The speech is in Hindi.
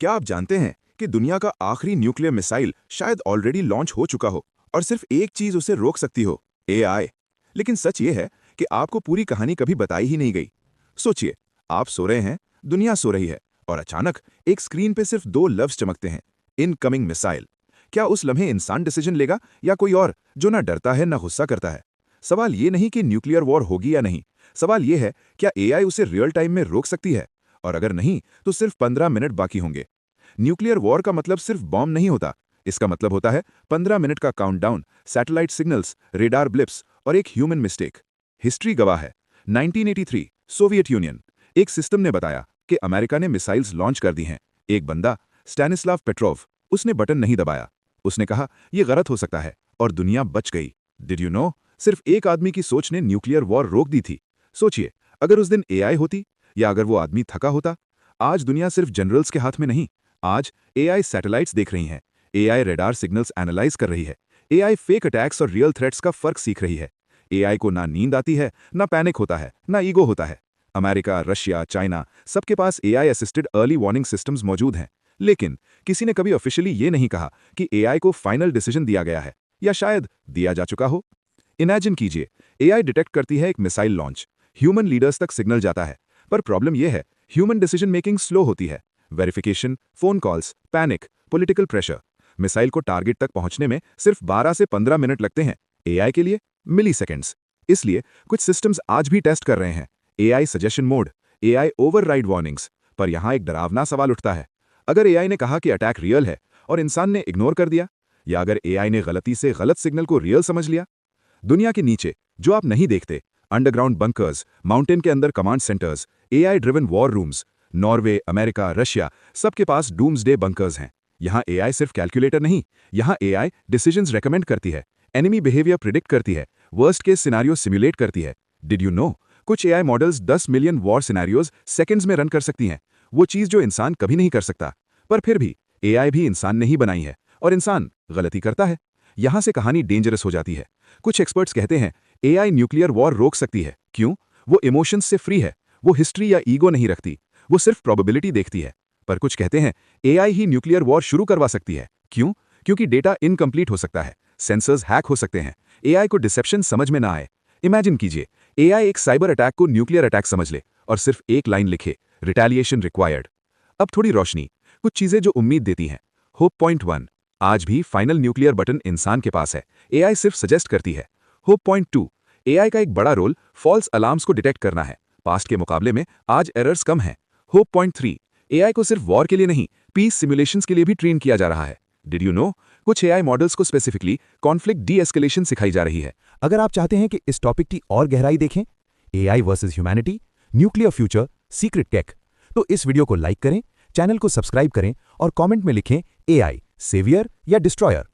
क्या आप जानते हैं कि दुनिया का आखिरी न्यूक्लियर मिसाइल शायद ऑलरेडी लॉन्च हो चुका हो और सिर्फ एक चीज उसे रोक सकती हो, एआई। लेकिन सच ये है कि आपको पूरी कहानी कभी बताई ही नहीं गई। सोचिए, आप सो रहे हैं, दुनिया सो रही है और अचानक एक स्क्रीन पे सिर्फ दो लफ्ज चमकते हैं, इनकमिंग मिसाइल। क्या उस लम्हे इंसान डिसीजन लेगा या कोई और जो ना डरता है ना गुस्सा करता है? सवाल ये नहीं कि न्यूक्लियर वॉर होगी या नहीं, सवाल ये है क्या एआई उसे रियल टाइम में रोक सकती है, और अगर नहीं तो सिर्फ 15 मिनट बाकी होंगे। न्यूक्लियर वॉर का मतलब सिर्फ बॉम्ब नहीं होता, इसका मतलब होता है 15 मिनट का countdown, satellite signals, radar blips और एक ह्यूमन मिस्टेक। हिस्ट्री गवाह है। 1983 सोवियत यूनियन, एक सिस्टम ने बताया कि अमेरिका ने मिसाइल्स लॉन्च कर दी हैं। एक बंदा, स्टैनिस्लाव पेट्रोव, उसने बटन नहीं दबाया। उसने कहा यह गलत हो सकता है और दुनिया बच गई। Did you no? सिर्फ एक आदमी की सोच ने न्यूक्लियर वॉर रोक दी थी। सोचिए, अगर उस दिन एआई होती या अगर वो आदमी थका होता। आज दुनिया सिर्फ जनरल्स के हाथ में नहीं, आज एआई सैटेलाइट्स देख रही हैं, एआई रेडार सिग्नल्स एनालाइज कर रही है, एआई फेक अटैक्स और रियल थ्रेट्स का फर्क सीख रही है। एआई को ना नींद आती है, ना पैनिक होता है, ना ईगो होता है। अमेरिका, रशिया, चाइना, सबके पास AI assisted early warning systems मौजूद हैं। लेकिन किसी ने कभी ऑफिशियली ये नहीं कहा कि एआई को फाइनल डिसीजन दिया गया है, या शायद दिया जा चुका हो। इमेजिन कीजिए, एआई डिटेक्ट करती है एक मिसाइल लॉन्च, ह्यूमन लीडर्स तक सिग्नल जाता है, पर प्रॉब्लम यह है ह्यूमन डिसीजन मेकिंग स्लो होती है। Verification, phone calls, panic, political pressure. Missile को टारगेट तक पहुंचने में सिर्फ 12 से 15 मिनट लगते हैं, एआई के लिए मिली सेकेंड्स। इसलिए कुछ सिस्टम्स आज भी टेस्ट कर रहे हैं, AI suggestion mode, AI override warnings. पर यहां एक डरावना सवाल उठता है, अगर एआई ने कहा कि अटैक रियल है और इंसान ने इग्नोर कर दिया, या अगर एआई ने गलती से गलत सिग्नल को रियल समझ लिया? दुनिया के नीचे जो आप नहीं देखते, अंडरग्राउंड बंकर्स, माउंटेन के अंदर command centres, AI driven war rooms, Norway, America, Russia, सबके पास डूम्सडे बंकर्स हैं। यहां एआई सिर्फ कैलकुलेटर नहीं, यहां एआई डिसीजंस रेकमेंड करती है, एनिमी बिहेवियर प्रिडिक्ट करती है, वर्स्ट केस सिनेरियो सिमुलेट करती है। Did you know? कुछ AI models 10 million war scenarios seconds में रन कर सकती हैं, वो चीज जो इंसान कभी नहीं कर सकता। पर फिर भी एआई भी इंसान ने ही बनाई है और इंसान गलती करता है। यहां से कहानी डेंजरस हो जाती है। कुछ एक्सपर्ट्स कहते हैं एआई न्यूक्लियर वॉर रोक सकती है। क्यों? वो इमोशंस से फ्री है, वो हिस्ट्री या ईगो नहीं रखती, वो सिर्फ प्रोबेबिलिटी देखती है। पर कुछ कहते हैं एआई ही न्यूक्लियर वॉर शुरू करवा सकती है। क्यों? क्योंकि डेटा इनकम्प्लीट हो सकता है, सेंसर्स हैक हो सकते हैं, एआई को डिसेप्शन समझ में ना आए। इमेजिन कीजिए, एआई एक साइबर अटैक को न्यूक्लियर अटैक समझ ले और सिर्फ एक लाइन लिखे, रिटेलिएशन रिक्वायर्ड। अब थोड़ी रोशनी, कुछ चीजें जो उम्मीद देती हैं। होप पॉइंट 1, आज भी फाइनल न्यूक्लियर बटन इंसान के पास है, एआई सिर्फ सजेस्ट करती है। होप पॉइंट 2, एआई का एक बड़ा रोल फॉल्स अलार्म्स को डिटेक्ट करना है, पास्ट के मुकाबले में आज एरर्स कम हैं। होप पॉइंट 3, एआई को सिर्फ वॉर के लिए नहीं, पीस सिमुलेशंस के लिए भी ट्रेन किया जा रहा है। Did you know? कुछ एआई मॉडल्स को स्पेसिफिकली कॉन्फ्लिक्ट डी एस्केलेशन सिखाई जा रही है। अगर आप चाहते हैं कि इस टॉपिक की और गहराई देखें, AI versus humanity, nuclear future, secret tech, तो इस वीडियो को लाइक करें, चैनल को सब्सक्राइब करें और कमेंट में लिखें एआई सेवियर या डिस्ट्रॉयर।